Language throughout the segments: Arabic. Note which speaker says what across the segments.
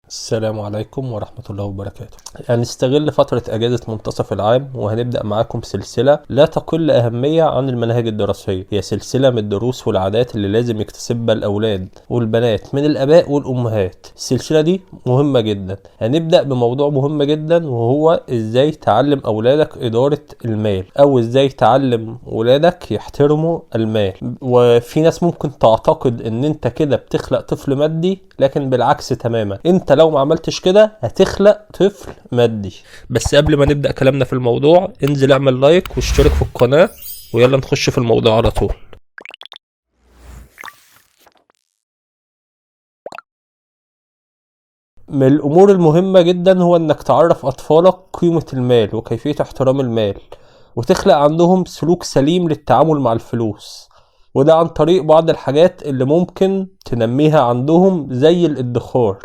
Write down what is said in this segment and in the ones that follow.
Speaker 1: السلام عليكم ورحمة الله وبركاته. هنستغل فترة أجازة منتصف العام وهنبدأ معاكم سلسلة لا تقل أهمية عن المناهج الدراسية. هي سلسلة من الدروس والعادات اللي لازم يكتسبها الأولاد والبنات من الآباء والأمهات. السلسلة دي مهمة جدا. هنبدأ بموضوع مهم جدا، وهو إزاي تعلم أولادك إدارة المال، أو إزاي تعلم أولادك يحترموا المال. وفي ناس ممكن تعتقد إن أنت كده بتخلق طفل مادي، لكن بالعكس تماما. أنت لو ما عملتش كده هتخلق طفل مادي. بس قبل ما نبدأ كلامنا في الموضوع، انزل اعمل لايك واشترك في القناة، ويلا نخش في الموضوع على طول. من الأمور المهمة جدا هو انك تعرف أطفالك قيمة المال وكيفية احترام المال، وتخلق عندهم سلوك سليم للتعامل مع الفلوس، وده عن طريق بعض الحاجات اللي ممكن تنميها عندهم زي الادخار.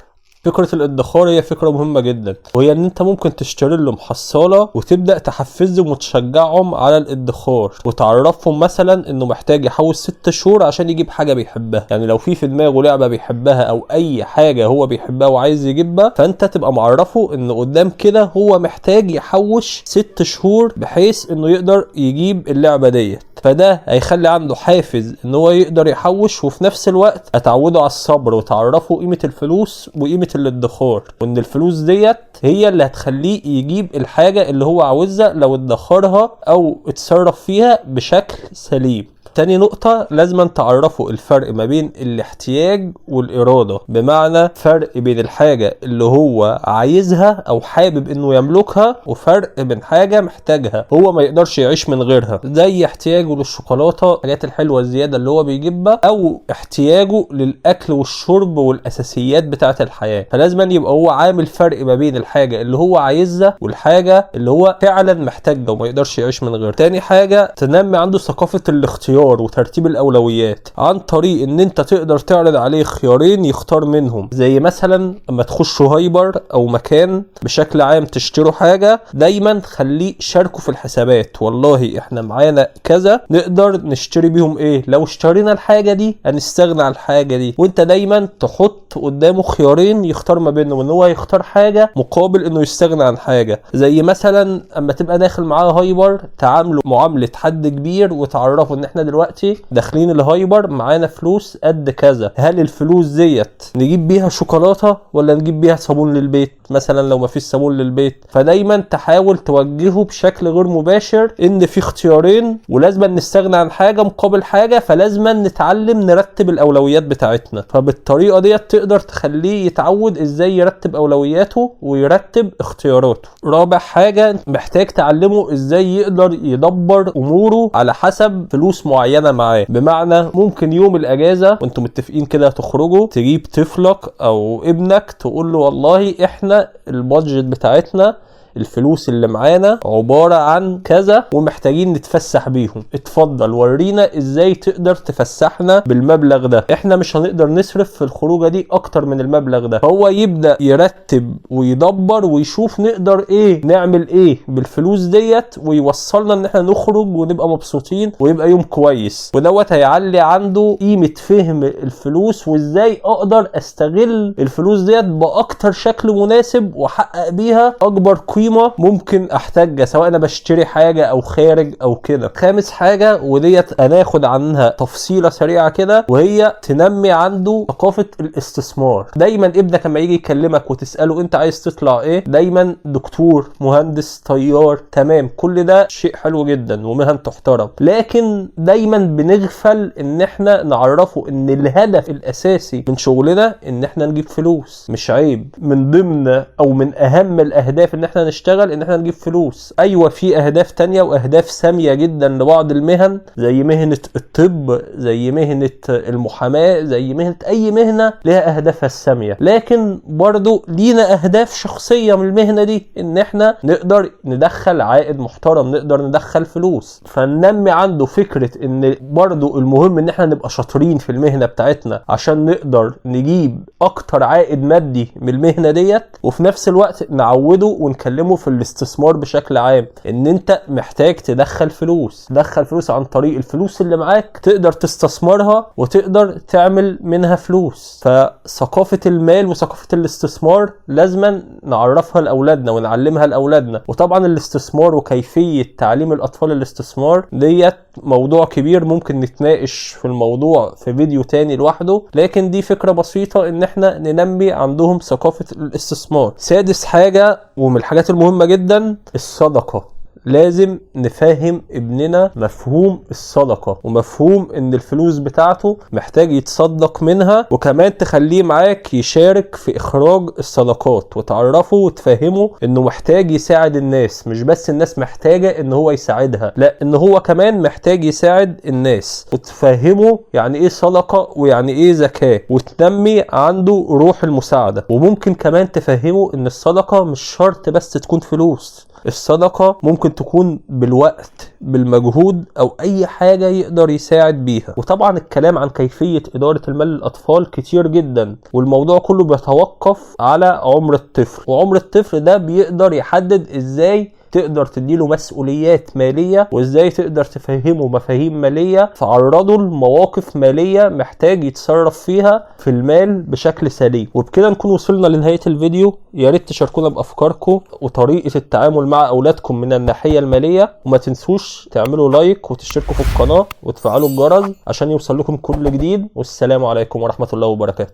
Speaker 1: فكرة الادخار هي فكرة مهمة جدا، وهي ان انت ممكن تشتري لهم حصالة وتبدأ تحفزهم وتشجعهم على الادخار، وتعرفهم مثلا انه محتاج يحوش 6 شهور عشان يجيب حاجة بيحبها. يعني لو في دماغه لعبة بيحبها او اي حاجة هو بيحبها وعايز يجيبها، فانت تبقى معرفه انه قدام كده هو محتاج يحوش 6 شهور بحيث انه يقدر يجيب اللعبة ديت. فده هيخلي عنده حافز ان هو يقدر يحوش، وفي نفس الوقت هتعوده على الصبر وتعرفه قيمة الفلوس وقيمة الادخار، وان الفلوس ديت هي اللي هتخليه يجيب الحاجة اللي هو عاوزها لو ادخرها او اتصرف فيها بشكل سليم. تاني نقطة، لازم تعرفوا الفرق ما بين الاحتياج والإرادة، بمعنى فرق بين الحاجة اللي هو عايزها أو حابب إنه يملكها، وفرق بين حاجة محتاجها هو ما يقدرش يعيش من غيرها، زي احتياجه للشوكولاتة، الحاجات الحلوة الزيادة اللي هو بيجيبها، أو احتياجه للأكل والشرب والأساسيات بتاعة الحياة. فلازم يبقى هو عامل فرق ما بين الحاجة اللي هو عايزها والحاجة اللي هو فعلا محتاجها وما يقدرش يعيش من غيرها. تاني حاجة، تنمي عنده ثقافة الاختيار وترتيب الاولويات، عن طريق ان انت تقدر تعرض عليه خيارين يختار منهم. زي مثلا اما تخشوا هايبر او مكان بشكل عام تشتروا حاجة، دايما خليه شاركوا في الحسابات. والله احنا معانا كذا نقدر نشتري بيهم ايه، لو اشترينا الحاجة دي هنستغنى عن الحاجة دي. وانت دايما تحط قدامه خيارين يختار ما بينهم، ان هو يختار حاجة مقابل انه يستغنى عن حاجة. زي مثلا اما تبقى داخل معاه هايبر، تعامله معاملة حد كبير وتعرفه ان احنا دلوقتي داخلين الهايبر معانا فلوس قد كذا، هل الفلوس ديت نجيب بيها شوكولاتة ولا نجيب بيها صابون للبيت مثلا لو ما فيش صابون للبيت. فدايما تحاول توجهه بشكل غير مباشر ان في اختيارين ولازم نستغنى عن حاجة مقابل حاجة، فلازم نتعلم نرتب الاولويات بتاعتنا. فبالطريقة ديت تقدر تخليه يتعود ازاي يرتب اولوياته ويرتب اختياراته. رابع حاجة، محتاج تعلمه ازاي يقدر يدبر اموره على حسب فلوس معينة معاه. بمعنى ممكن يوم الاجازة وانتم متفقين كده تخرجوا، تجيب طفلك او ابنك تقول له والله احنا البادجت بتاعتنا، الفلوس اللي معانا عبارة عن كذا ومحتاجين نتفسح بيهم، اتفضل ورينا ازاي تقدر تفسحنا بالمبلغ ده، احنا مش هنقدر نصرف في الخروجة دي اكتر من المبلغ ده. فهو يبدأ يرتب ويدبر ويشوف نقدر ايه نعمل ايه بالفلوس ديت، ويوصلنا ان احنا نخرج ونبقى مبسوطين ويبقى يوم كويس. ودوت هيعلي عنده قيمة فهم الفلوس، وازاي اقدر استغل الفلوس ديت باكتر شكل مناسب واحقق بيها اكبر قيمة ممكن احتاجها، سواء انا بشتري حاجة او خارج او كده. خامس حاجة، وديت هناخد عنها تفصيلة سريعة كده، وهي تنمي عنده ثقافة الاستثمار. دايما ابنك لما يجي يكلمك وتسأله انت عايز تطلع ايه، دايما دكتور، مهندس، طيار، تمام، كل ده شيء حلو جدا ومهن تحترم، لكن دايما بنغفل ان احنا نعرفه ان الهدف الاساسي من شغلنا ان احنا نجيب فلوس. مش عيب من ضمن او من اهم الاهداف ان احنا نشتغل ان احنا نجيب فلوس. ايوه في اهداف تانية واهداف سامية جدا لبعض المهن، زي مهنة الطب، زي مهنة المحاماة، زي مهنة اي مهنة لها اهدافها السامية، لكن برضو لينا اهداف شخصية من المهنة دي، ان احنا نقدر ندخل عائد محترم، نقدر ندخل فلوس. فننمي عنده فكرة ان برضو المهم ان احنا نبقى شاطرين في المهنة بتاعتنا عشان نقدر نجيب اكتر عائد مادي من المهنة ديت، وفي نفس الوقت نعوده ونكلمه بنتكلموا في الاستثمار بشكل عام، ان انت محتاج تدخل فلوس عن طريق الفلوس اللي معاك، تقدر تستثمرها وتقدر تعمل منها فلوس. فثقافة المال وثقافة الاستثمار لازم نعرفها لأولادنا ونعلمها لأولادنا. وطبعا الاستثمار وكيفية تعليم الأطفال الاستثمار ديت موضوع كبير، ممكن نتناقش في الموضوع في فيديو تاني لوحده، لكن دي فكرة بسيطة ان احنا ننمي عندهم ثقافة الاستثمار. سادس حاجة ومن الحاجات المهمة جدا، الصدقة. لازم نفهم ابننا مفهوم الصدقة ومفهوم ان الفلوس بتاعته محتاج يتصدق منها، وكمان تخليه معاك يشارك في اخراج الصدقات وتعرفه وتفهمه انه محتاج يساعد الناس، مش بس الناس محتاجة ان هو يساعدها، لا ان هو كمان محتاج يساعد الناس، وتفهمه يعني ايه صدقة ويعني ايه زكاة، وتنمي عنده روح المساعدة. وممكن كمان تفهمه ان الصدقة مش شرط بس تكون فلوس، الصدقة ممكن تكون بالوقت، بالمجهود، او اي حاجة يقدر يساعد بيها. وطبعا الكلام عن كيفية ادارة المال للاطفال كتير جدا، والموضوع كله بيتوقف على عمر الطفل، وعمر الطفل ده بيقدر يحدد ازاي تقدر تديله مسؤوليات مالية وازاي تقدر تفهمه مفاهيم مالية، فعرضه لمواقف مالية محتاج يتصرف فيها في المال بشكل سليم. وبكده نكون وصلنا لنهاية الفيديو. يا ريت تشاركونا بأفكاركم وطريقة التعامل مع أولادكم من الناحية المالية، وما تنسوش تعملوا لايك وتشتركوا في القناة وتفعلوا الجرس عشان يوصل لكم كل جديد. والسلام عليكم ورحمة الله وبركاته.